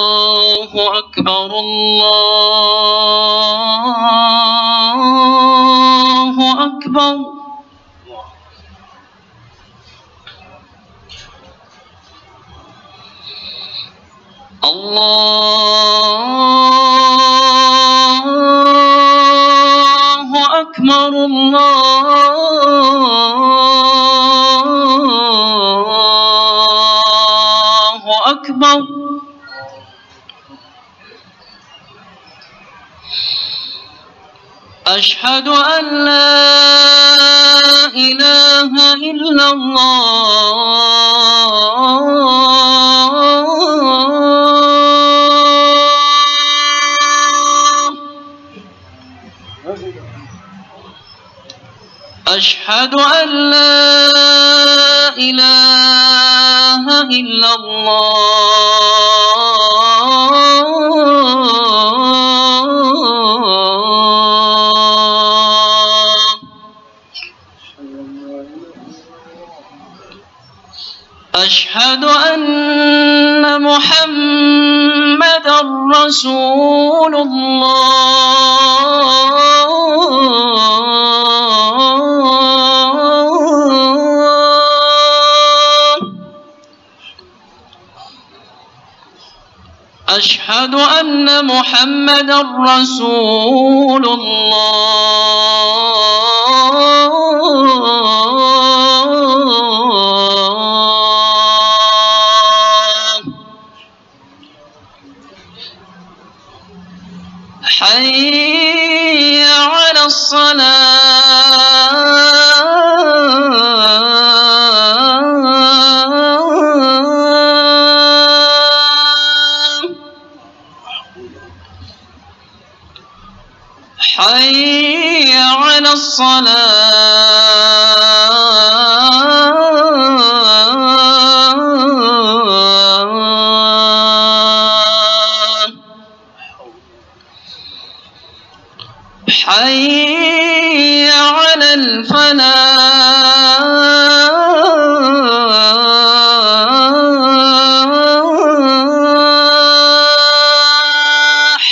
الله أكبر الله أكبر الله أكبر الله أكبر أشهد أن لا إله إلا الله أشهد أن لا إله إلا الله أشهد أن محمدًا رسول الله أشهد أن محمدًا رسول الله حي على الصلاة حي على الصلاة حي على الفلاح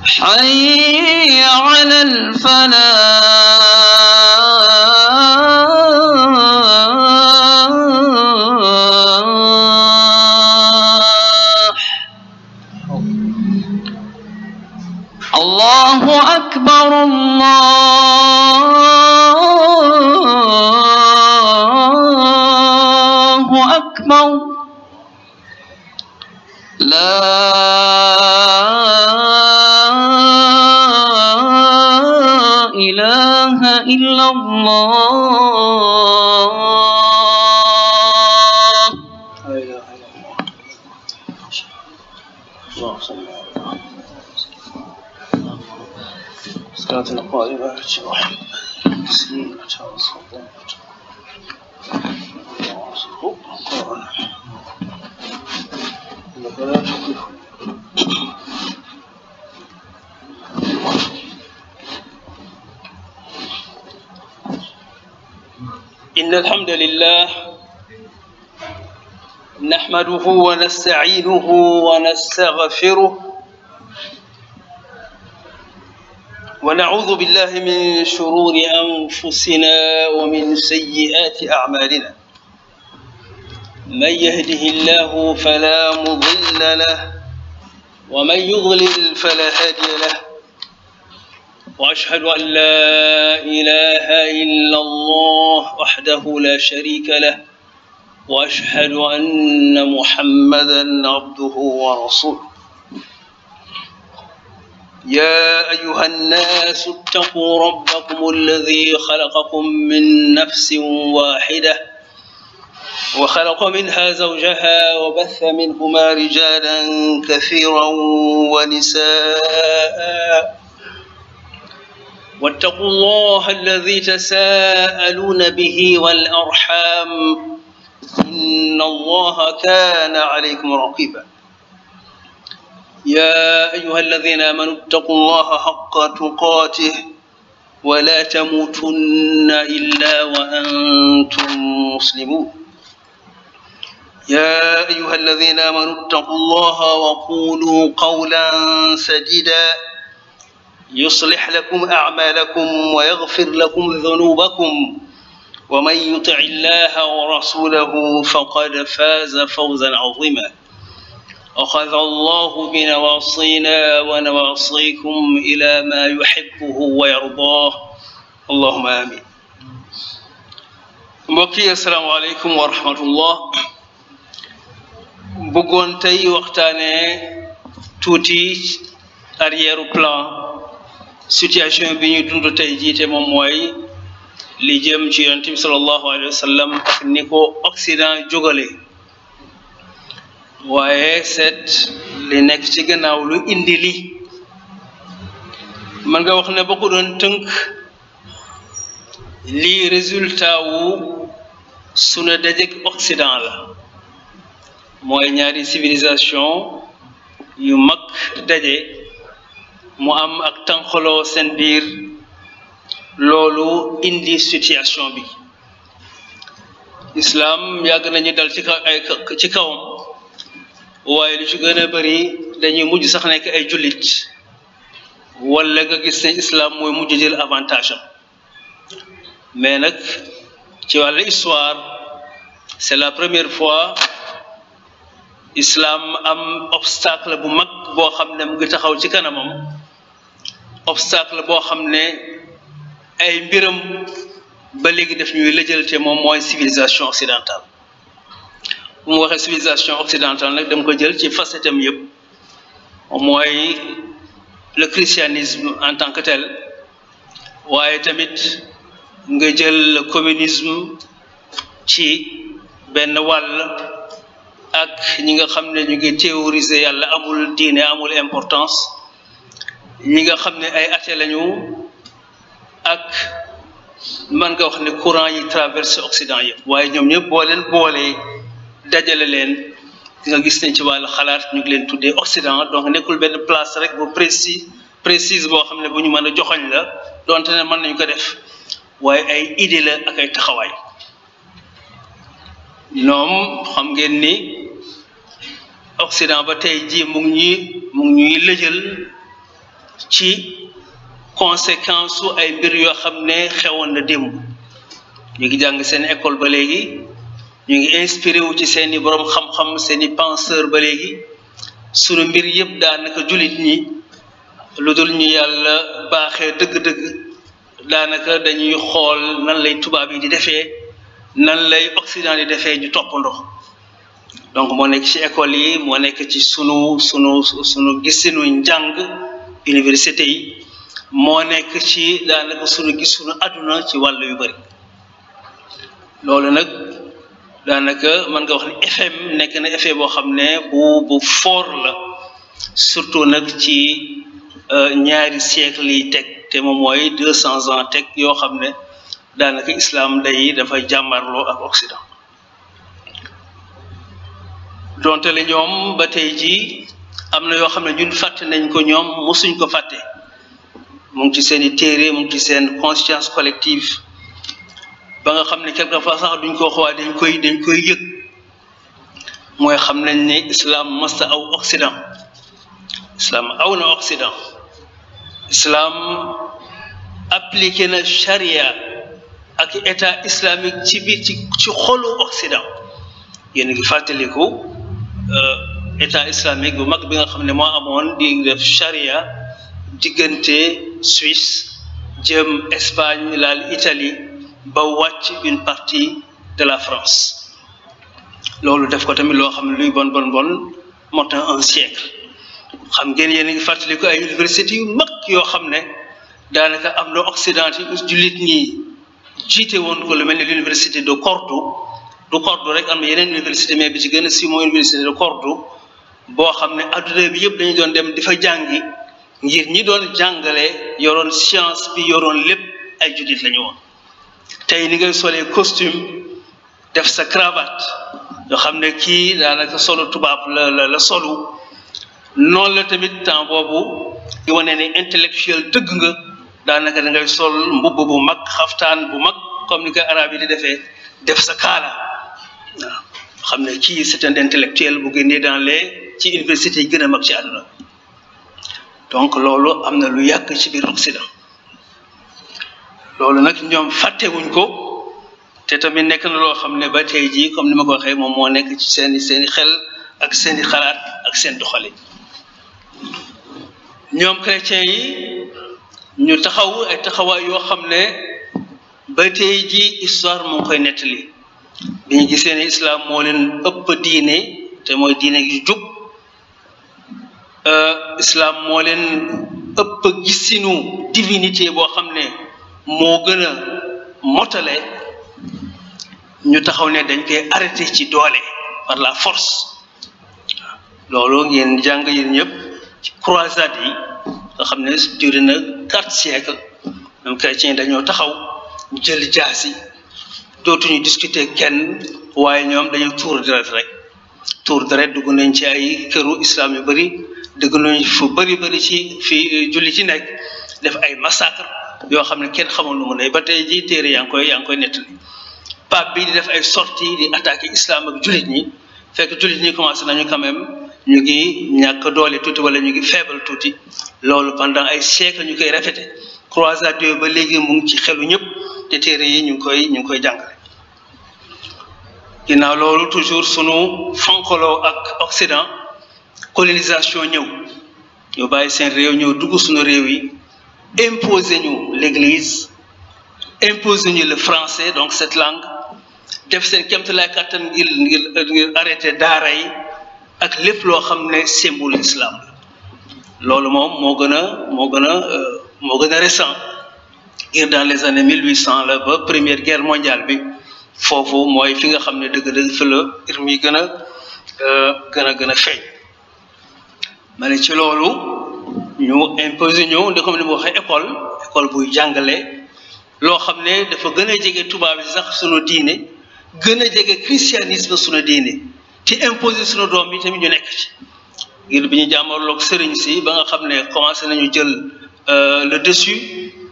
حي على الفلاح الله أكبر الله أكبر لا إله إلا الله لا إله إلا الله اللهم صل على صلاة القائمة واحد تسليم إن الحمد لله نحمده ونستعينه ونستغفره ونعوذ بالله من شرور أنفسنا ومن سيئات أعمالنا من يهده الله فلا مضل له ومن يضلل فلا هادي له وأشهد أن لا إله إلا الله وحده لا شريك له وأشهد أن محمدًا عبده ورسوله يا أيها الناس اتقوا ربكم الذي خلقكم من نفس واحدة وخلق منها زوجها وبث منهما رجالا كثيرا ونساء واتقوا الله الذي تساءلون به والأرحام إن الله كان عليكم رقيبا يا أيها الذين آمنوا اتقوا الله حق تقاته ولا تموتن إلا وأنتم مسلمون يا أيها الذين آمنوا اتقوا الله وقولوا قولا سديدا يصلح لكم أعمالكم ويغفر لكم ذنوبكم ومن يطع الله ورسوله فقد فاز فوزا عظيما أخذ الله بنواصينا ونواصيكم إلى ما يحبه ويرضاه اللهم آمين mbokki assalaamu aleykum wa rahmatullah bëggoon tey waxtaane tuuti arrière plan situation bi ñu dund tey jii te moom mooy li jëm ci yonent bi sallallahu alayhi wa sallam ak ni ko Occident jógale waaye seet li nekk ci gannaaw lu indi li mën nga wax ne ba ko doon tënk lii résultat wu sunu dajeg Occident la mooy ñaari civilisation yu mag daje mu am ak tànqaloo seen biir loolu indi situation bi islam yàgg nañu dal ci kawam waaye lu ci gën a bari dañuy mujj sax nekk ay jullit wala nga gis ne islam mooy mujj jël avantage am mais nag ci wàllu histoire c'est la première fois islam am obstacle bu mag boo xam ne mu ngi taxaw ci kanamam obstacle boo xam ne ay mbiram ba léegi daf ñuy lëjal te moom mooy civilisation occidentale bu mu waxee civilisation occidentale nag dama ko jël ci facette am yëpp mooy le christianisme en tant que tel waaye tamit nga jël le communisme ci benn wàll ak ñi nga xam ne ñu ngi théoriser yàlla amul diine amul importance ñi nga xam ne ay athée lañu ak man nga wax ne courant yi traversé Occident yëpp waaye ñoom ñëpp boo leen boolee dajale leen nga gis nañ ci wàllu xalaat ñu ngi leen tuddee Occident donc nekkul benn place rek bu précise boo xam ne bu ñu mën a joxoñ la donte ne mën nañu ko def waaye ay idée la ak ay taxawaay ñoom xam ngeen ni Occident ba tey jii mu ngi ñuy lëjal ci conséquence su ay mbir yoo xam ne xewoon na démb ñu ngi jàng seen école ba léegi ñu ngi inspiré wu ci seeni borom xam-xam seeni penseur ba léegi sunu mbir yëpp daanaka jullit ñi lu dul ñu yàlla baaxee dëgg-dëgg daanaka dañuy xool nan lay tubaab yi di defee nan lay Occident di defee ñu toppandoo donc moo nekk ci école yi moo nekk ci sunu gisinu njàng université yi moo nekk ci daanaka sunu àdduna ci wàll yu bari loolu nag daanaka mën nga wax ne effet nekk na effet boo xam ne bu fort la surtout nag ci ñaari siècle yi teg te moom mooy 200 ans teg yoo xam ne daanaka islam dafa jàmmarloo ak Occident donte le ñoom ba tey jii am na yoo xam ne ñun fàtte nañ ko ñoom mosuñ ko fàtte mu ngi ci seen i téere mu ngi ci seen conscience collective ba nga xam ne quelquefois sax duñ ko xoolee dañ koy yëg mooy xam nañ ne islam masta aw Occident islam aw na Occident islam appliqué na charia ak état islamique ci biir ci xolu Occident yéen a ngi fàttaliku état islamique bu mag bi nga xam ne moo amoon di def charia diggante Suisse jëm Espagne laal Italie ba wàcc une partie de la France loolu def ko tamit loo xam ne luy bon mot na un siècle xam ngeen yéen a ngi fàttaliku ay université yu mag yoo xam ne daanaka am na Occident yi jullit ñi jiite woon ko lu mel ni l'université de Cordoue du Cordoue rek am na yeneen université mais bi ci gën a siiw mooy université de Cordoue boo xam ne adduna bi yëpp dañu doon dem di fa jàngi ngir ñi doon jàngale yoroon science bi yoroon lépp ay jullit la ñu woon tey ni ngay solee costume def sa cravate yoo xam ne kii daanaka solo tubaab la solu noonu la tamit temps boobu di wane ne intellectuel dëgg nga daanaka da ngay sol mbubb bu mag xaftaan bu mag comme ni ko arab yi di defee def sa kaala waaw xam ne kii c'est un intellectuel bu génnee dans les ci université yi gën a mag ci àdduna donc loolu am na lu yàgg ci biir Occident loolu nag ñoom fàttewuñ ko te tamit nekk na loo xam ne ba tey jii comme ni ma ko waxee moom moo nekk ci seeni xel ak seeni xalaat ak seen doxalin ñoom chrétiens yi ñu taxaw ay taxawaay yoo xam ne ba tey jii histoire moo koy nettali bi ñu gisee ne islam moo leen ëpp diine te mooy diine gi jub islam moo leen ëpp gisinu divinité boo xam ne moo gën a motale ñu taxaw ne dañ koy arrêté ci doole par la force loolu ngeen jàng yéen ñëpp ci croisade yi nga xam ne duré na 4 siècles même chrétiens yi dañoo taxaw jël jaasi dootuñu discuter kenn waaye ñoom dañu tuur deret rek tuur deret dugg nañ ci ay këru islam yu bëri dugg nañ fu bëri ci fii julli ci nekk def ay massacre yoo xam ne kenn xamul nu mu ne ba tey ji téere yaa ngi koy nettali pape bi di def ay sorties di attaquer islam ak jullit ñi fekk jullit ñi commencé nañu quand même ñu ngi ñàkk doole tuuti wala ñu ngi faible tuuti loolu pendant ay siècles ñu koy répété croisade yooyu ba léegi mu ngi ci xelu ñëpp te téere yi ñu ngi koy jàngale ginnaaw loolu toujours sunu fonkaloo ak Occident colonisation ñëw ñu bàyyi seen réew ñëw dugg sunu réew yi imposer ñu l'église imposer ñu le français donc cette langue def seen kéemtalaay kàttan ngir arrêté daara yi ak lépp loo xam ne symbole islam la loolu moom moo gën a récent ngir dans les années 1800 la ba première guerre mondiale bi foofu mooy fi nga xam ne dëgg-dëgg fi la ir mi gën a feeñ ma ne ci loolu ñu imposé ñu de comme ni ma waxee école buy jàngale loo xam ne dafa gën a jege tubaab yi sax sunu diine gën a jege christianisme sunu diine ci imposé sunu doom bi tamit ñu nekk ci ngir bi ñu jàmmarloog sëriñ si ba nga xam ne commencé nañu jël le dessus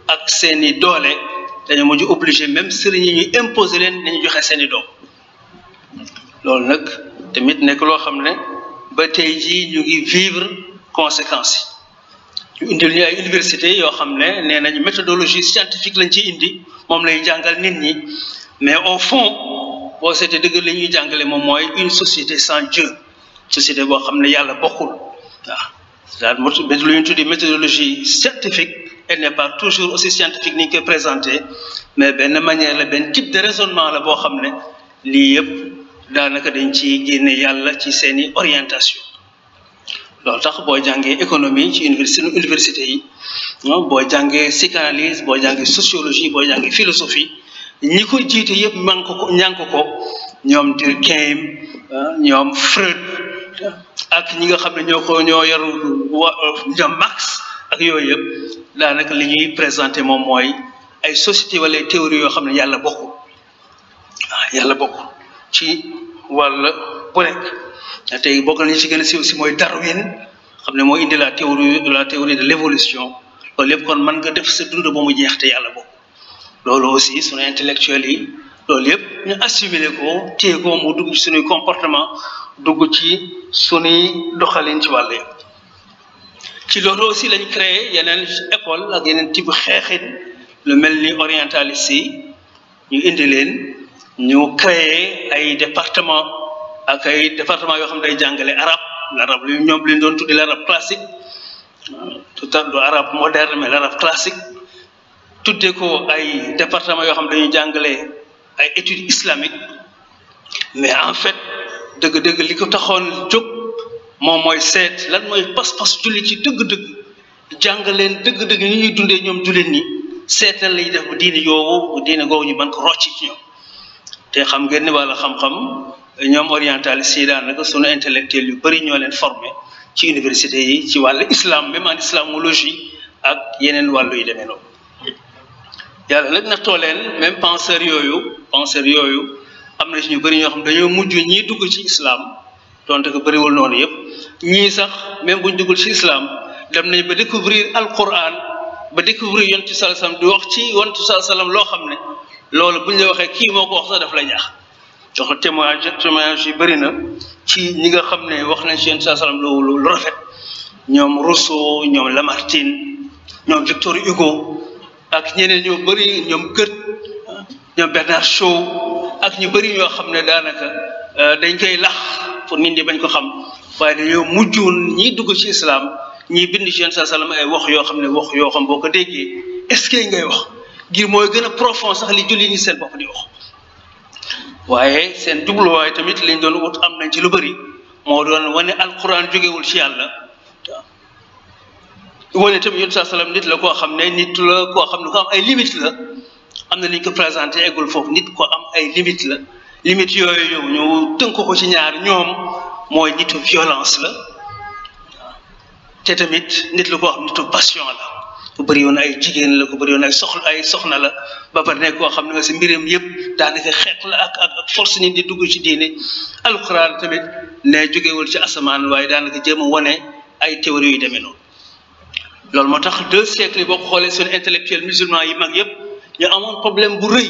ak seeni doole dañu mujj obligé même sëriñ yi ñu imposé leen nañu joxe seeni doom loolu nag tamit nekk loo xam ne ba tey jii ñu ngi vivre conséquences yi ñu indil ñu ay université yoo xam ne nee nañu méthodologie scientifique lañ ci indi moom lay jàngal nit ñi mais au fond boo seetee dëgg la ñuy jàngale moom mooy une société sans Dieu société boo xam ne yàlla bokkul waaw lu ñu tuddi méthodologie scientifique elle n'est pas toujours aussi scientifique ni ñu koy présenté mais benn manière la benn type de raisonnement la boo xam ne lii yëpp daanaka dañ ci génne yàlla ci seeni orientation loolu tax boo jàngee économie ci université yi boo jàngee psychanalyse boo jàngee sociologie boo jàngee philosophie ñi ko jiite yëpp ñànk ko ñoom Durkheim ñoom Freud ak ñi nga xam ne ñoo yor ñoom Marx ak yooyu yëpp daanaka li ñuy présenté moom mooy ay société wala ay théorie yoo xam ne yàlla bokkul yàlla bokkul ci wàll bu nekk tey bokk nañu ci gën a siiw si mooy Darwin xam ne moo indi la théorie de l'évolution loolu yëpp kon mën nga def sa dund ba mu jeex te yàlla bokk loolu aussi sunu intellectuels yi loolu yëpp ñu assimilé ko téye ko mu dugg ci sunuy comportement dugg ci sunuy doxalin ci wàll yëpp ci loolu aussi lañ créé yeneen école ak yeneen type xeexit lu mel ni orientaliste yi ñu indi leen ñu créé ay département ak ay département yoo xam ne day jàngale l'arabe lu ñoom li ñu doon tuddi l'arabe classique tout à du arabe moderne mais l'arabe classique tuddee ko ay département yoo xam ne dañuy jàngale ay études islamiques mais en fait dëgg-dëgg li ko taxoon jóg moom mooy seet lan mooy pas-pas jullit ci dëgg-dëgg jàngaleen dëgg-dëgg ni ñuy dundee ñoom jullit ñi seet lan lañuy def bu diine googu ñu mën ko rocci ci ñoom te xam ngeen ni wàlla xam-xam ñoom orientaliste yi daanaka sunu intellectuel yu bëri ñoo leen formé ci université yi ci wàllu islam même en islamologie ak yeneen wàllu yu demee noonu yàlla nag na tooleen même penseurs yooyu am na ci ñu bëri ñoo xam dañoo mujj ñii dugg ci islam donte ko bëriwul noonu yëpp ñii sax même buñ duggul ci islam dem nañ ba découvrir Alquran ba découvrir yonent bi sallallahu alayhi wasallam di wax ci yonent bi sallallahu alayhi wasallam loo xam ne loolu buñ la waxee kii moo ko wax sax daf lay ñaax jox témoignage yu bëri na ci ñi nga xam ne wax nañ ci yonent bi sallallahu alayhi wasallam lu rafet ñoom Rousseau ñoom Lamartine ñoom Victor Hugo ak ñeneen ñoo bëri ñoom Goethe ñoom Bernard Shaw ak ñu bëri ñoo xam ne daanaka dañ koy lax pour nit ñi bañ ko xam waaye dañoo mujjoon ñiy dugg ci islam ñiy bind ci yonent sallam ay wax yoo xam ne wax yoo xam boo ko déggee est-ce que ngay wax ngir mooy gën a profond sax li julli ñi seen bopp di wax waaye seen jubluwaay tamit liñ doon wut am nañ ci lu bëri moo doon wane alquran jógewul ci yàlla wane tamit yonent sallam nit la koo xam ne nit la koo xam ne ko am ay limite la am na li ñu ko présenté eggul foofu nit ko am ay limite la limite yooyu ñu tënk ko ci ñaar ñoom mooy nitu violence la te tamit nit la koo xam nitu passion la ku bëri woon ay jigéen la ku bëri woon ay soxna la ba pare nekk koo xam ne nga si mbiram yëpp daanaka xeex la ak force nit di dugg ci diine alquran tamit ne jógewul ci asamaan waaye daanaka jéem a wane ay théories yu demee noonu loolu moo tax 2 siècles yi boo ko xoolee suñu intellectuel musulman yi mag yëpp ñu amoon problème bu rëy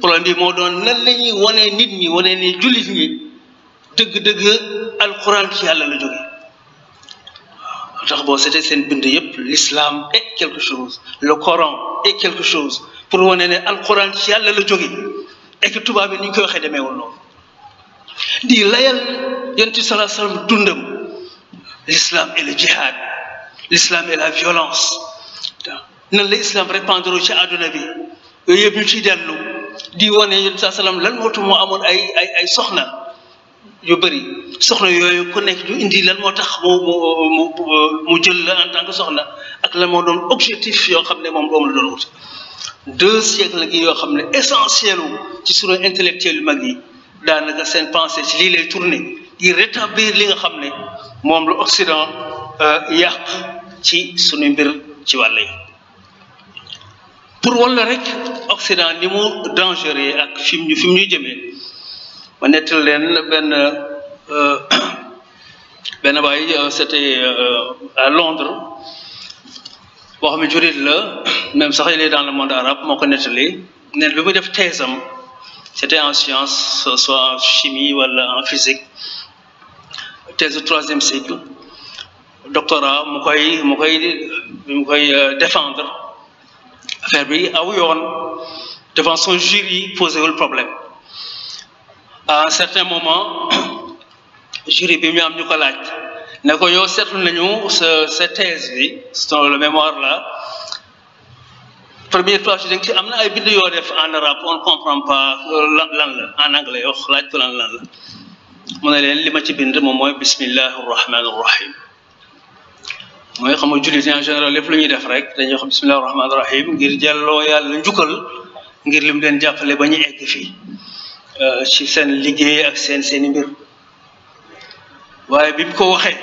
problème bi moo doon nan la ñuy wane nit ñi wane ni jullit ñi dëgg-dëgg alquran ci yàlla la jóge waaw tax boo seetee seen bind yëpp l'islam est quelque chose le Coran est quelque chose pour wane ne alquran ci yàlla la jóge et que tubaab bi ni ñu koy waxee demeewul noonu di layal yonent bi sallallahu alayhi wasallam dundam l'islam et le djihad l'islam et la violence nan la islam répandre ci àdduna bi yooyu yëpp ñu ciy dellu di wane yonent saa salaam lan moo tax moo amoon ay soxna yu bëri soxna yooyu ku nekk ñu indi lan moo tax mu jël la en tant que soxna ak lan moo doon objectif yoo xam ne moom la doon wut 2 siècles gi yoo xam ne essentiel ci sunu intellectuel yu mag yi daanaka seen pensée ci lii lay tourner di rétablir li nga xam ne moom la Occident yàq ci sunu mbir ci wàll yi pour wala rek Occident ni mu dangereux ak fi mu ñuy jëmee ma nettal leen benn waay c'était à Londres boo xam ne jurit la même sax il est dans le monde arabe moo ko nettali neen bi muy def thèse am c'était en sciences soit en chimie wala en physique thèse du 3e cycle doctorat mu koy défendre affaire bi aw yoon devant son jury posé wul problème à un certain moment jury bi ñu am ñu ko laaj ne ko yow seetlu nañu sa thèse bi le mémoire là première fois ci am na ay bind yoo def en arabe on ne comprend pas lan la en anglais wax laaj ko lan la mu ne leen li ma ci bind moom mooy bismillahi rahmani rahim mooy xam nga jullit en général lépp lu ñuy def rek dañuy wax bismillahi rahmani rahim ngir jàlloo yàlla njukkal ngir lim leen jàppale ba ñu egg fii ci seen liggéey ak seeni mbir waaye bi mu ko waxee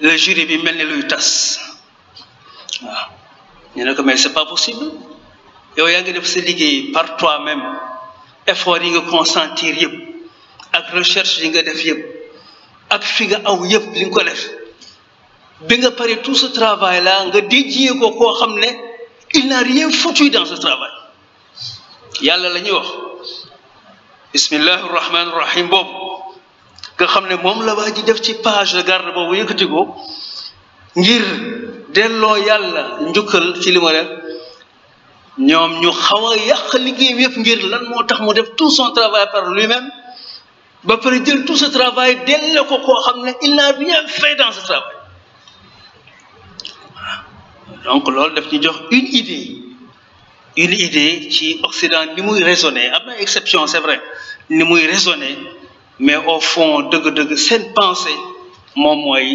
le jury bi mel ni luy tas waaw ñu ne ko mais c'est pas possible yow yaa ngi def sa liggéey par toi-même effort yi nga consentir yëpp ak recherche yi nga def yëpp ak fi nga aw yëpp li nga ko def bi nga pare tout ce travail là nga dédié ko koo xam ne il n'a rien foutu dans ce travail yàlla la ñuy wax bismillahi rahmani rahim boobu nga xam ne moom la waa ji def ci page de garde boobu yëkkati ko ngir delloo yàlla njukkal ci li ma def ñoom ñu xaw a yàq liggéey yëpp ngir lan moo tax mu def tout son travail par lui-même ba pare jël tout ce travail delloo ko koo xam ne il n'a rien fait dans ce travail donc loolu daf ñu jox une idée ci Occident ni muy raisonner am na exception c'est vrai ni muy raisonner mais au fond dëgg-dëgg seen pensée moom mooy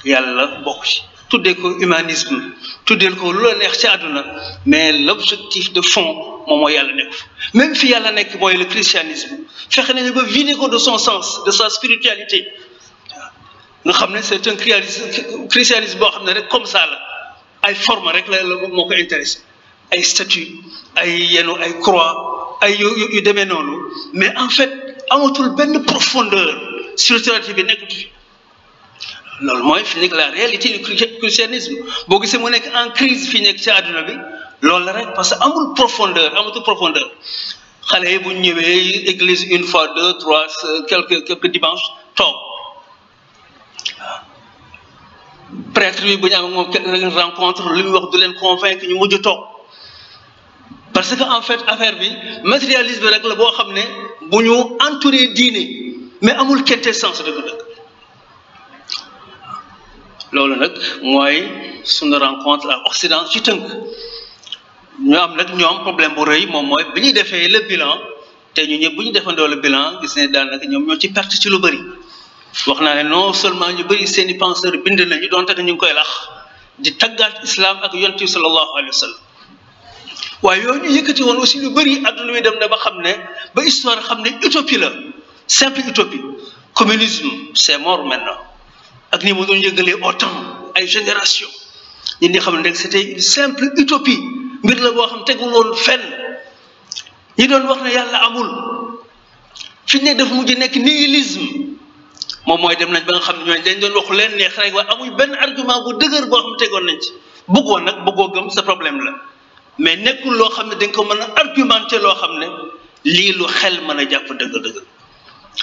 yàlla bokk ci tuddee ko humanisme tuddee ko lu la neex ci àdduna mais l'objectif de fond moom mooy yàlla nekk fa même fi yàlla nekk mooy le christianisme fexe nañu ba vider ko de son sens de sa spiritualité nga xam ne c'est un christianisme boo xam ne rek comme ça la ay forme rek la moo ko intéressé ay statue ay yenu ay croix ay yu demee noonu mais en fait amatul benn profondeur spiritualité bi nekkatu fi loolu mooy fi nekk la réalité du christianisme boo gisee mu nekk en crise fi nekk ci àdduna bi loolu la rek parce que amatul profondeur xale yi bu ñëwee église une fois deux trois quelques dimanches toog prêtre bi bu ñu am moom kenn rencontre li muy wax du leen convaincre ñu mujj toog parce que en fait affaire bi matérialisme rek la boo xam ne bu ñu entouré diine mais amul quintessence dëgg-dëgg loolu nag mooy suñu rencontre ak Occident ci tënk ñu am nag ñoom problème bu rëy moom mooy bi ñuy defee le bilan te ñu ñëpp bu ñu defandoo le bilan gis ne daanaka ñoom ñoo ci perte ci lu bëri wax naa ne non seulement ñu bëri seen i penseurs bind nañu doonte ne ñu ngi koy lax di taggaat islam ak yonent bi sallallahu alayhi wa sallam waaye yooyu ñu yëkkati woon aussi lu bëri adduna bi dem na ba xam ne ba histoire xam ne utopie la simple utopie communisme c'est mort maintenant ak ni mu doon yëgalee autant ay génération ñi nga xam ne rek c'était une simple utopie mbir la boo xam tegul woon fenn ñi doon wax ne yàlla amul fi ne daf mujj nekk nihilisme moom mooy dem nañ ba nga xam ne ñooñu dañ doon wax leen neex rek waaye amuñ benn argument bu dëgër boo xam ne tegoon nañ ci bëggoon nag bëggoo gëm sa problème la mais nekkul loo xam ne dañ ko mën a argumenté loo xam ne lii lu xel mën a jàpp dëgg-dëgg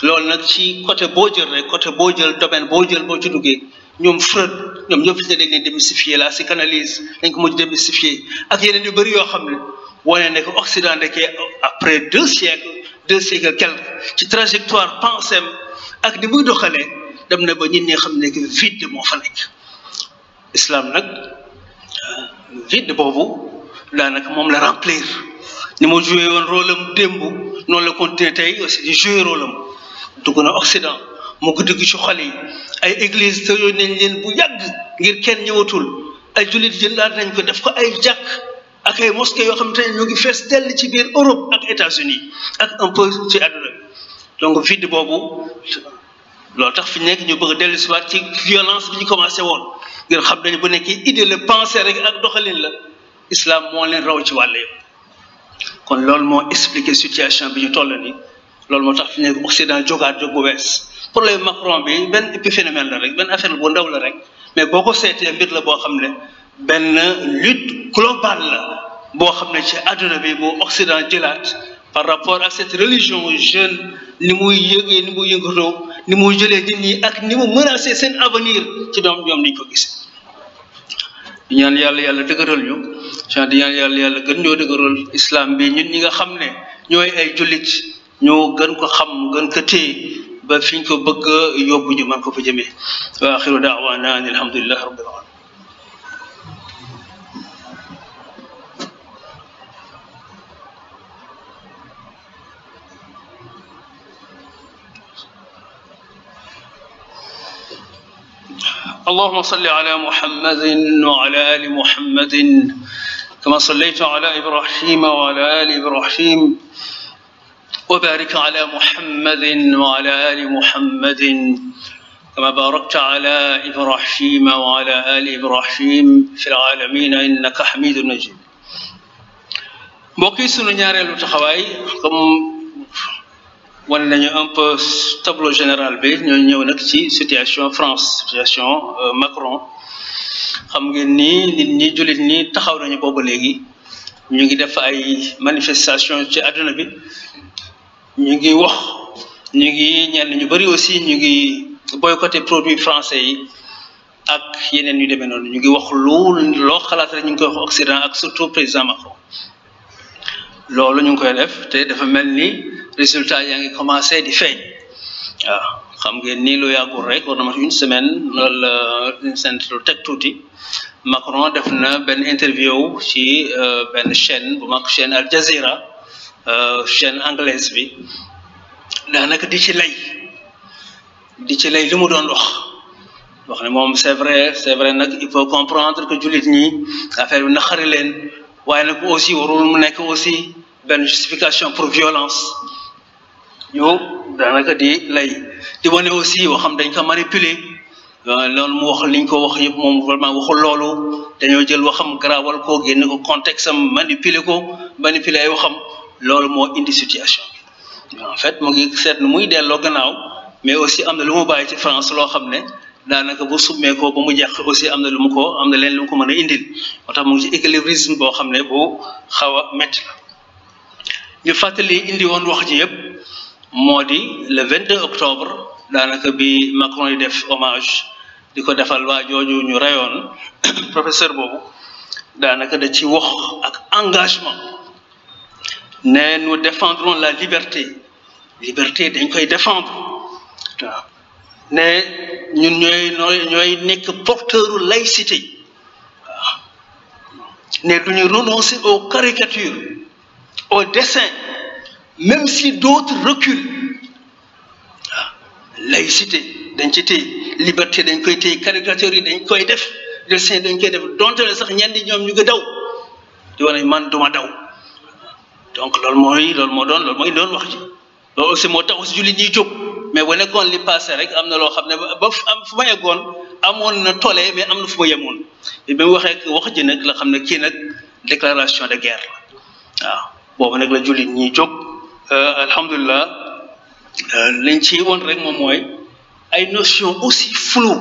loolu nag ci côté boo jël rek côté boo jël domaine boo jël boo ci duggee ñoom Freud ñoom ñëpp fi ne dañ leen démystifier la psychanalyse dañ ko mujj démystifier ak yeneen yu bëri yoo xam ne wane ne que Occident ndekee après deux siècles quelques ci trajectoire pensée ak ni muy doxalee dem na ba nit ñi xam ne que vide moo fa nekk islam nag vide boobu daanaka moom la remplir ni mu joué woon rôle am démb noonu la continué tey aussi di joué rôle am dugg na Occident mu ko dugg ci xol yi ay église te yooyu nañ leen bu yàgg ngir kenn ñëwatul ay jullit jëndaat nañ ko def ko ay jàkk ak ay mosquées yoo xam te ne ñu ngi fees dell ci biir Europe ak États-Unis ak un peu ci àdduna donc vide boobu loolu tax fi nekk ñu bëgg a dellu si waat ci violence bi ñu commencé woon ngir xam nañu bu nekkee idée la pensée rek ak doxalin la islam moo leen raw ci wàll yëpp kon loolu moo expliqué situation bi ñu toll nii loolu moo tax fi nekk Occident jógaat jóg bu bees problème Macron bi benn épiphénomène la rek benn affaire bu ndaw la rek mais boo ko seetee mbir la boo xam ne benn lutte globale la boo xam ne ci àdduna bi bu Occident jëlaat par rapport ak cette religion jeune ni muy yëgee ni muy yëngatoo ni muy jëlee nit ñi ak ni mu menacé seen avenir ci doom ñoom niñ ko gis di ñaan yàlla dëgëral ñu di ñaan yàlla gën ñoo dëgëral islam bi ñun ñi nga xam ne ñooy ay jullit ñoo gën ko xam gën ko téye ba fi ñu ko bëgg a yóbbu ñu mën ko fa jëmee wa axiru daawaana an alhamdulillahi rabbil alamin اللهم صل على محمد وعلى آل محمد كما صليت على إبراهيم وعلى آل إبراهيم وبارك على محمد وعلى آل محمد كما باركت على إبراهيم وعلى آل إبراهيم في العالمين إنك حميد مجيد mbokk yi sunu ñaareelu taxawaay comme wane nañu un peu tableau général bi ñoo ñëw nag ci situation France situation Macron xam ngeen ni nit ñi jullit ñi taxaw nañu boobu léegi ñu ngi def ay manifestation ci àdduna bi ñu ngi wax ñu ngi ñenn ñu bëri aussi ñu ngi boycotté produits français yi ak yeneen yu demee noonu ñu ngi wax loo xalaat rek ñu ngi koy wax Occident ak surtout président Macron loolu ñu ngi koy def te dafa mel ni résultat yaa ngi commencé di feeñ waaw xam ngeen ni lu yàggul rek war na mat une semaine wala une semaine lu teg tuuti Macron def na benn interview ci benn chaîne bu mag chaîne Al Jazeera chaîne anglaise bi daanaka di ci lay li mu doon wax ne moom c'est vrai nag il faut comprendre que jullit ñi affaire bi naqari leen waaye nag aussi warul mu nekk aussi benn justification pour violence ñu daanaka di wane aussi waxam dañ ko manipuler loolu mu wax liñ ko wax yëpp moom vraiment waxul loolu dañoo jël waxam garaawal ko génne ko contexte am manipuler ay waxam loolu moo indi situation bi en fait mu ngi seet nu muy delloo gannaaw mais aussi am na lu mu bàyyi ci France loo xam ne daanaka bu summee ko ba mu jeex aussi am na lu mu ko am na leen lu mu ko mën a indil moo tax mu ngi ci équilibrisme boo xam ne bu xaw a métti la ñu fàttali indi woon wax ji yëpp moo di le 22 octobre daanaka bi Macron yi def hommage di ko defal waa jooju ñu reyoon professeur boobu daanaka da ci wax ak engagement ne nous défendrons la liberté dañ koy défendre waaw ne ñun ñooy nekk porteuru laïcité waaw ne duñu renoncer aux caricatures aux dessins même si d'autres reculent waaw laïcité dañ ci téye liberté dañ koy téye caricature yi dañ koy def dessin dañ koy def donte le sax ñenn ñoom ñu ngi daw di wane man duma daw donc loolu mooy doon wax ji loolu aussi moo tax aussi jullit ñiy jóg mais bu nekkoon li passé rek am na loo xam ne ba am fu ma yeggoon amoon na tolee mais am na fu ma yemoon bi mu waxee wax ji nag la xam ne kii nag déclaration de guerre la waaw boobu nag la jullit ñiy jóg alhamdulilah liñ ci woon rek moom mooy ay notion aussi floue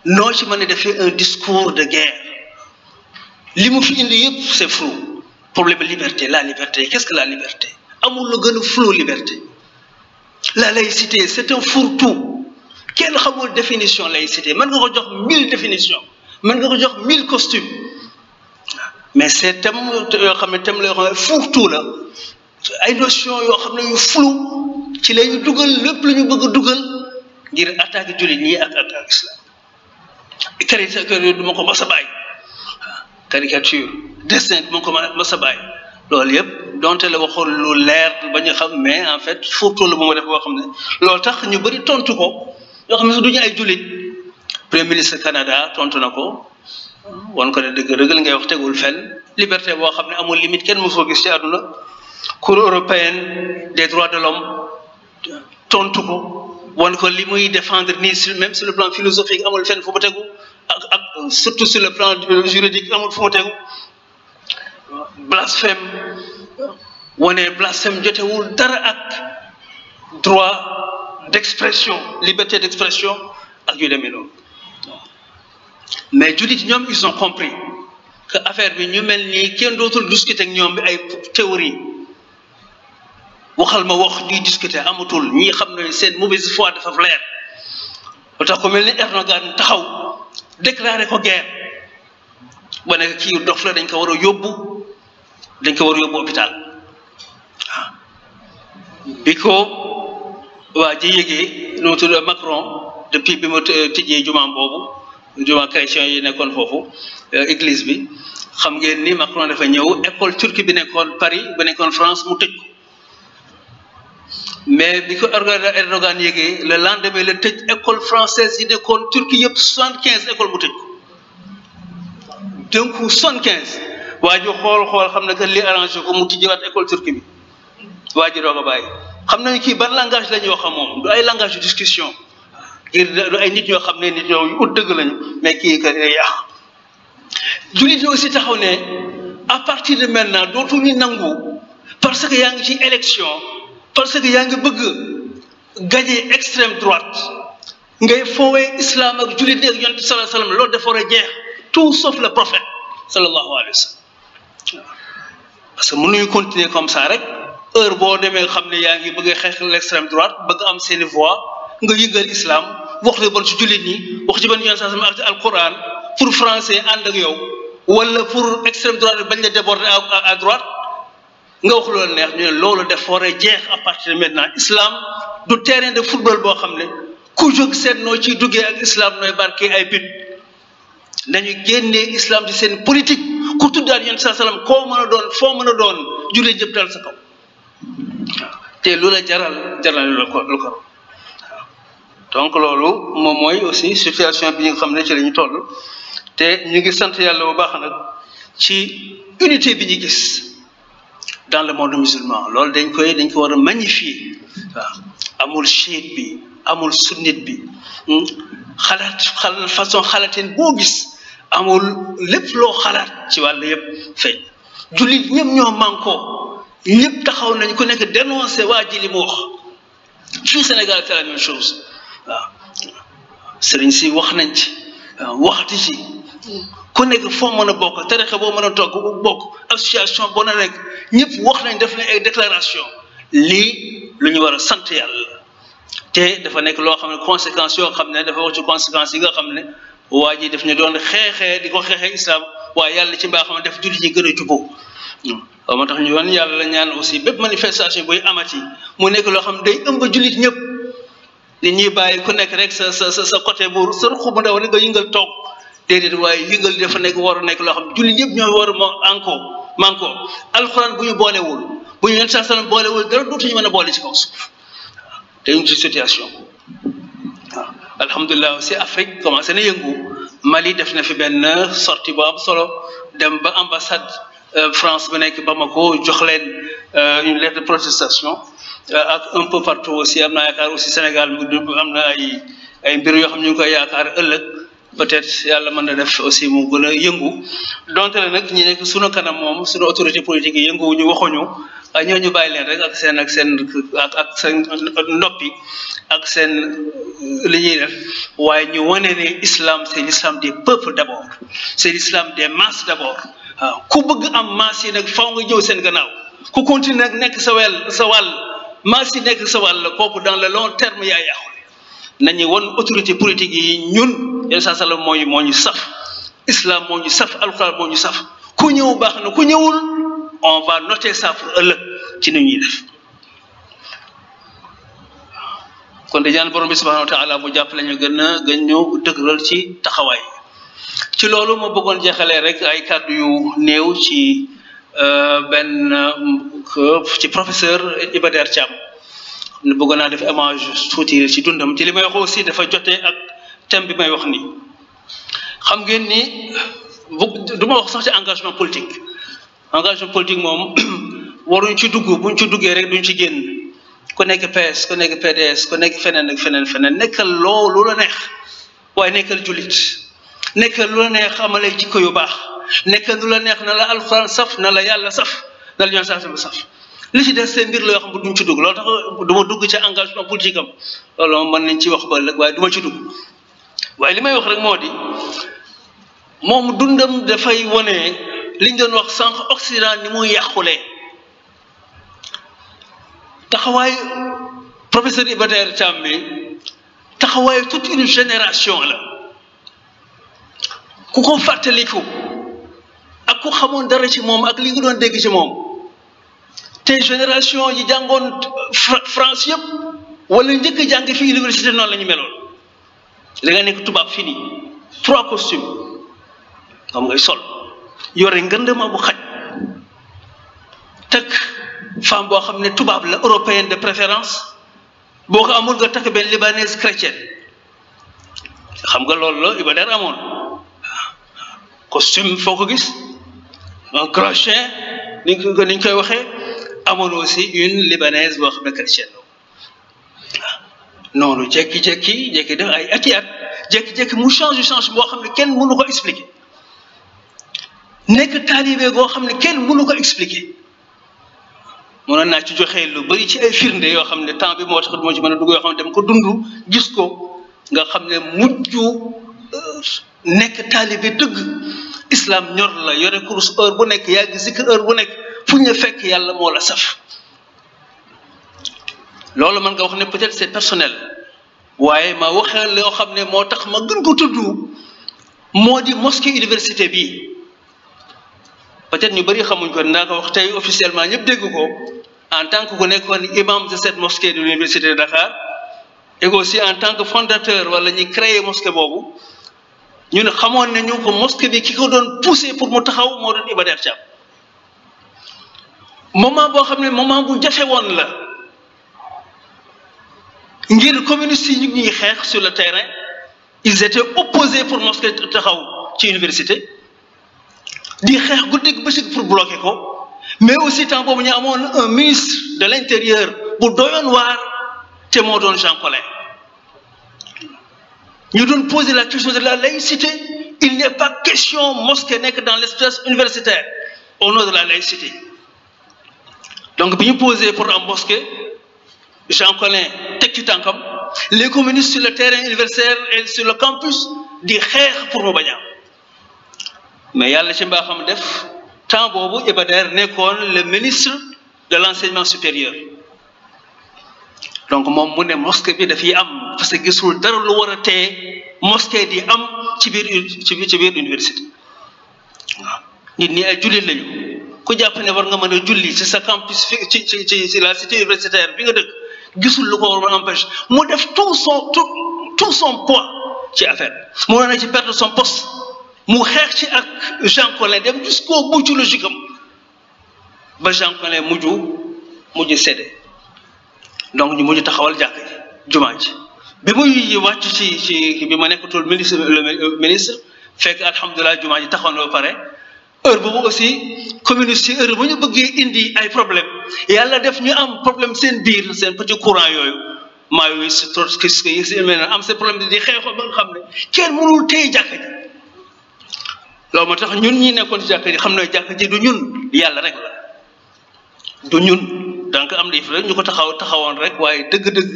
noo ci mën a defee un discours de guerre li mu fi indi yëpp c'est flou problème liberté la liberté qu'est-ce que la liberté amul lu gën a flou liberté la laïcité c'est un fourre-tout kenn xamul définition laïcité mën nga ko jox 1000 définitions mën nga ko jox 1000 costumes mais c'est thème yoo xam ne thème la yoo xam ne fourre-tout la ay notion yoo xam ne yu flou ci la ñu dugal lépp lu ñu bëgg a dugal ngir attaque jullit ñi ak attaque islam caricature du ma ko mas a bàyyi caricature dessin du ma ko mas a bàyyi loolu yëpp donte la waxoon lu leer ba ñu xam mais en fait fourre-tout la bu ma def boo xam ne loolu tax ñu bëri tontu ko yoo xam ne du ñu ay jullit premier ministre Canada tontu na ko wan ko ne dëgg li ngay wax tegul fenn liberté boo xam ne amul limite kenn mosoo gis ci àdduna Cour européenne des droits de l'homme tontu ko wan ko li muy défendre nii même sur le plan philosophique amul fenn fu mu tegu ak surtout sur le plan juridique amul fu mu tegu blasphème wane blasphème jotewul dara ak droit d'expression liberté d'expression ak yu demee noonu mais jullit ñoom ils ont compris que affaire bi ñu mel nii kenn dootul discuter ak ñoom bi ay théorie waxal ma wax ñuy discuter amatul ñi xam ne seen mauvaise foi dafa leer ba tax ko mel ni Erdogan taxaw déclaré ko guerre ba ne kii dof la dañ ko war a yóbbu hôpital waaw bi ko waa ji yëgee nu mu tudd Macron depuis bi ma tijjee jumaam boobu juma chrétien yi nekkoon foofu église bi xam ngeen ni Macron dafa ñëw école turque bi nekkoon Paris ba nekkoon France mu tëj ko mais bi ko Erdogan yëgee le lendemain la tëj école française yi nekkoon Turquie yëpp 75 école mu tëj ko donc 75 waa ji xool xam ne que li arrangé ko mu tijjiwaat école turque bi waa ji doog a bàyyi xam nañu kii ban langage la ñuy wax moom du ay langage de discussion ngir du ay nit ñoo xam ne nit ñoo ut dëgg lañu mais kii que day yàq jullit yi aussi taxaw ne à partir de maintenant dootuñu nangu parce que yaa ngi ci élection parce que yaa ngi bëgg gagner extrême droite ngay foowee islam ak jullit ak yonent bi sallallahu alayhi wa sallam loolu dafa war a jeex tout sauf le prophète sallallahu alayhi wa sallam parce que mënuñu continuer comme ça rek heure boo demee xam ne yaa ngi bëgg a xeex l'extrême droite bëgg am seeni voix nga yëngal islam wax li bon ci jullit ñi wax ci ban yonent sallallahu alayhi wa sallam ak alquran pour français ànd ak yow wala pour extrême droite bañ la déborder à droite nga wax loolu neex ñu ne loolu dafa war a jeex à partir de maintenant islam du terrain de football boo xam ne ku jóg seet noo ciy duggee ak islam nooy barke ay but nañu génnee islam ci seen politique ku tuddaat yonent sallallahu alayhi wa sallam koo mën a doon foo mën a doon jullit jëpp dal sa kaw te lu la jaral lu ko donc loolu moom mooy aussi situation bi nga xam ne ci la ñu toll te ñu ngi sant yàlla bu baax nag ci unité bi ñu gis dans le monde musulman loolu dañ ko war a magnifier waaw amul chiite bi amul sunnite bi xalaat façon xalaatin boo gis amul lépp loo xalaat ci wàll yëpp feeñ jullit ñëpp ñoo mànkoo ñëpp taxaw nañ ku nekk dénoncé waa ji li mu wax fii Sénégal c'est la même chose waaw sëriñ si wax nañ ci waxati ci ku nekk foo mën a bokk tarixa boo mën a toog bokk association boo na nekk ñëpp wax nañ def nañ ay déclaration lii lu ñu war a sant yàlla te dafa nekk loo xam ne conséquences yoo xam ne dafa wax ci conséquences yi nga xam ne waa ji daf ñu doon xeexee di ko xeexee islam waaye yàlla ci mbaaxam def jullit ñi gën a jubóo moo tax ñu wan yàlla la ñaan aussi bépp manifestation buy amati mu nekk loo xam ne day ëmb jullit ñëpp nit ñuy bàyyi ku nekk rek sa côté bu sa ruq bu ndaw rek nga yëngal toog déedéet waaye yëngal dafa nekk war a nekk loo xam ne jullit ñëpp ñoo war a manko alxuraan bu ñu boolewul bu ñu leen saa sallam boolewul dara dootuñu mën a boole ci kaw suuf te ñu ci situation waaw alhamdulilah aussi Afrique commencé na yëngu Mali def na fi benn sortie bu am solo dem ba ambassade France ba nekk Bamako jox leen une lettre de protestation ak un peu partout aussi am naa yaakaar aussi Sénégal am na ay mbir yoo xam ñu ngi koy yaakaar ëllëg peut-être yàlla mën na def aussi mu gën a yëngu donte la nag ñi nekk sunu kanam moom sunu autorité politique yi yënguwuñu waxuñu ñooñu bàyyi leen rek ak seen noppi ak seen li ñuy def waaye ñu wane ne islam c'est l'islam des peuples d'abord c'est l'islam des masses d'abord waaw ku bëgg am masse yi nag faw nga ñëw seen gannaaw ku continue nag nekk sa wàll masse yi nekk sa wàll kooku dans le long terme yaa yàqu nañu won autorité politique yi ñun yenn saa salaam moo ñu saf islam moo ñu saf alxuraan moo ñu saf ku ñëw baax na ku ñëwul on va noter ça pour ëllëg ci ni ñuy def kon di ñaan borom bi subhanahu wa taala bu jàppale ñu gën ñu dëgëral ci taxawaay ci loolu ma bëggoon jeexalee rek ay kàddu yu néew ci ci professeur Iba Der Thiam ne bëggoon naa def hommage tuuti ci dundam ci li may wax aussi dafa jotee ak thème bi may wax nii xam ngeen ni du ma wax sax ci engagement politique moom waruñ ci dugg buñ ci duggee rek duñ ci génn ku nekk PS ku nekk PDS ku nekk feneen ak feneen nekkal loolu la neex waaye nekkal jullit nekkal lu la neex amalee jikko yu baax nekkal lu la neex na la alxuraan saf na la yàlla saf na la yoon saf li ci des seen mbir la yoo xam ne duñ ci dugg loolu tax du ma dugg ci engagement politique am loolu mën nañ ci wax ba ëllëg waaye du ma ci dugg waaye li may wax rek moo di moom dundam dafay wone liñ doon wax sànq Occident ni muy yàqulee taxawaay professeur Iba Der Thiam bi taxawaay toute une génération la ku ko fàttaliku ak ku xamoon dara ci moom ak li nga doon dégg ci moom te génération yi jàngoon France yëpp wala njëkk a jàng fi université noonu la ñu meloon da nga nekk tubaab fii nii 3 costumes xam ngay sol yore ngëndama bu xaj takk femme boo xam ne tubaab la européenne de préférence boo ko amul nga takk benn libanaise chrétienne xam nga loolu la Iba Der amoon costume foo ko gis un grand chien niñ koy waxee amoon aussi une libanaise boo xam ne chrétienne noonu jékki-jékki def ay ati at jékki-jékki mu change boo xam ne kenn mënu ko expliquer nekk taalibe goo xam ne kenn mënu ko expliquer mënoon naa ci joxe lu bari ci ay firnde yoo xam ne temps bi moo tax moo ci mën a dugg yoo xam ne dem ko dund gis ko nga xam ne mujj nekk taalibe dëgg islam ñor la yore kurus heure bu nekk yaa ngi zikr heure bu nekk fu ñu fekk yàlla moo la saf loolu mën nga wax ne peut-être c'est personnel waaye ma waxee loo xam ne moo tax ma gën ko tudd moo di mosquée université bi peut-être ñu bëri xamuñ ko naa ko wax tey officiellement ñëpp dégg ko en tant que ku nekkoon imam de cette mosquée de l'université de Dakar et aussi en tant que fondateur wala ñi créé mosquée boobu ñu ne xamoon nañu ko mosquée bi ki ko doon poussé pour mu taxaw moo doon Iba Der Thiam moment boo xam ne moment bu jafe woon la ngir communistes yi ñu ngi xeex sur le terrain ils étaient opposés pour mosquée taxaw ci université di xeex guddi bëccëg pour bloquer ko mais aussi temps boobu ñu amoon un ministre de l'intérieur bu doyoon waar te moo doon Jean Collin ñu doon poser la question de la laïcité il n'est pas question mosquée nekk dans l'espace universitaire au nom de la laïcité donc bi ñu posé pour am mosquée Jean Collin teg ci tànkam les communistes sur le terrain universitaire et sur le campus di xeex pour mu bañ a am mais yàlla ci mbaaxam def temps boobu Iba Der nekkoon le ministre de l'enseignement supérieur donc moom mu ne mosquée bi dafay am parce que gisul dara lu war a tee mosquée di am ci biir université waaw nit ñi ay jullit lañu ku jàpp ne war nga mën a julli ci sa campus ci la cité universitaire bi nga dëkk gisul lu ko war a empêcher mu def tout son poids ci affaire mu war a ci perdre son poste mu xeex ci ak Jean Collin dem jusqu'au bout ci logique am ba Jean Collin mujj séddee donc ñu mujj taxawal jàkk ji jumaa ji bi muy wàcc ci bi ma nekkatul ministre fekk alhamdulilah jumaa ji taxaw na ba pare heure boobu aussi communiste yi heure bu ñu bëggee indi ay problème yàlla def ñu am problème seen biir seen petit courant yooyu maa yooyu si Trotskiste yi si mel am seen problème di xeexoo ba nga xam ne kenn mënul téye jàkk ji loolu moo tax ñun ñi nekkoon ci jàkk ji xam ne jàkk ji du ñun yàlla rek la du ñun donc am na rek ñu ko taxawoon rek waaye dëgg-dëgg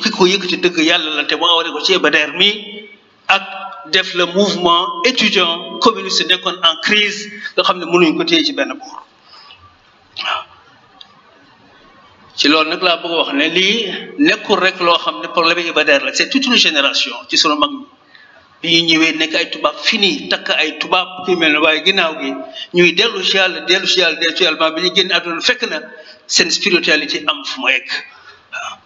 ki ko yëkkati dëgg yàlla la te mu awale ko ci Iba Der mi ak def le mouvement étudiant communiste nekkoon en crise nga xam ne mënuñ ko téye ci benn boor waaw ci loolu nag laa bëgg a wax ne lii nekkul rek loo xam ne problème Iba Der la c'est toute une génération ci sunu mag ñi bi ñu ñëwee nekk ay tubaab fini takk ay tubaab ki mel ne waaye ginnaaw gi ñuy dellu ci yàlla bi ñu génn àdduna fekk na seen spiritualité am fu mu egg waaw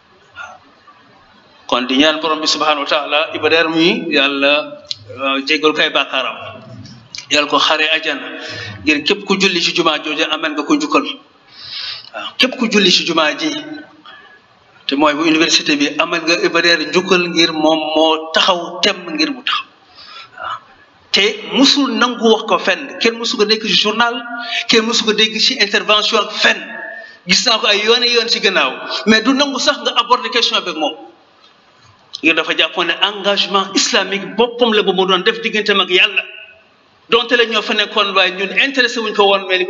kon di ñaan borom bi subhanahu wa taala Iba Der mi yàlla jégal ko ay bàkkaaram yàlla ko xare ajana ngir képp ku julli ci jumaa jooju amen nga ko njukkal waaw képp ku julli ci jumaa ji te mooy bu université bi amen nga Iba Der njukkal ngir moom moo taxaw tem ngir mu taxaw waaw te musul nangu wax ko fenn kenn musu ko dégg ci journal kenn musu ko dégg ci intervention ak fenn gis naa ko ay yoon ci gannaaw mais du nangu sax nga aborder question avec moom ngir dafa jàppoon ne engagement islamique boppam la ba mu doon def digganteem ak yàlla donte la ñoo fa nekkoon waaye ñun intéressé wuñ ko woon mais li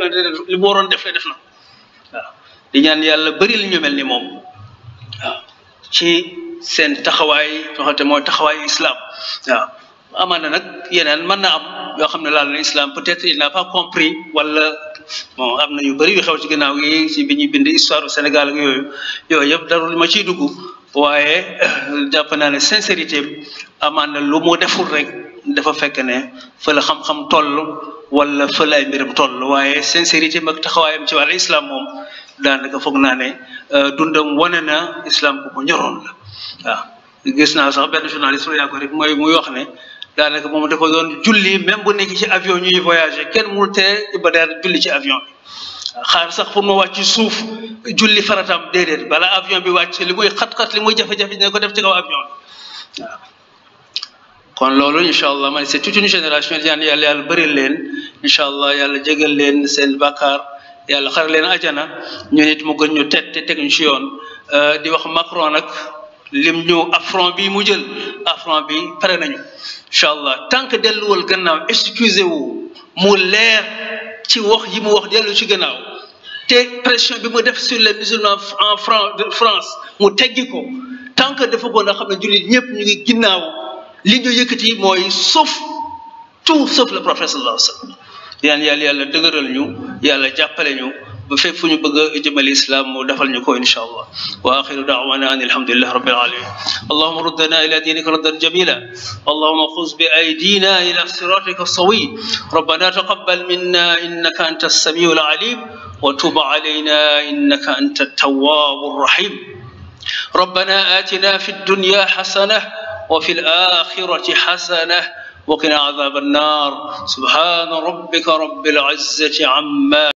mu waroon def la def na waaw di ñaan yàlla bëri li ñu mel ni moom waaw ci seen taxawaay yoo xam te mooy taxawaayu islam waaw amaana nag yeneen mën na am yoo xam ne laal na islam peut-être il n'a pas compris wala bon am na yu bëri yu xew ci ginnaaw yi ci bi ñuy bind histoire du Sénégal ak yooyu yëpp darul ma ciy dugg waaye jàpp naa ne sincérité amaana lu mu deful rek dafa fekk ne fa la xam-xam toll wala fa la ay mbiram toll waaye sincérité mag taxawaayam ci wàllu islam moom daanaka foog naa ne dundam wane na islam ku ko ñoroon la waaw gis naa sax benn journaliste yaa ko rek mooy muy wax ne daanaka moom dafa doon julli même bu nekk ci avion ñuy voyager kenn mënul tee Iba Der julli ci avion bi xaar sax pour mu wàcc suuf julli faratam déedéet bala avion bi wàcc li muy xat-xat li muy jafe-jafe ne ko def ci kaw avion bi waaw kon loolu incha allah man c'est toute une génération ñaan yàlla bëri leen incha allah yàlla jégal leen seen bàkkaar yàlla xar leen ajana ñu nit mu gën ñu te teg ñu ci yoon di wax Macron nag lim ñu affront bi mu jël affront bi pare nañu incha allah tant que delluwal gannaaw excusez wu mu leer ci wax yi mu wax dellu ci gannaaw te pression bi mu def sur les musulmans en France mu teggi ko tant que dafa ko nga xam ne jullit ñëpp ñu ngi ginnaaw li ñu yëkkati mooy sauf le prophète sallallahu alayhi wa sallam yàlla dëgëral ñu yàlla jàppale ñu ba fépp fu ñu bëgg a jëmale islam mu defal ñu ko insha allah wa axiru da'wana an alhamdulillahi rabbil alamin allahumma ruddana ila dinika raddan jamila allahumma khuz bi aydina ila siratika sawi rabbana taqabbal minna innaka antas samiul alim wa tub alayna innaka antat tawwabur rahim ربنا آتنا في الدنيا حسنة وفي الآخرة حسنة وقنا عذاب النار سبحان ربك رب العزة عما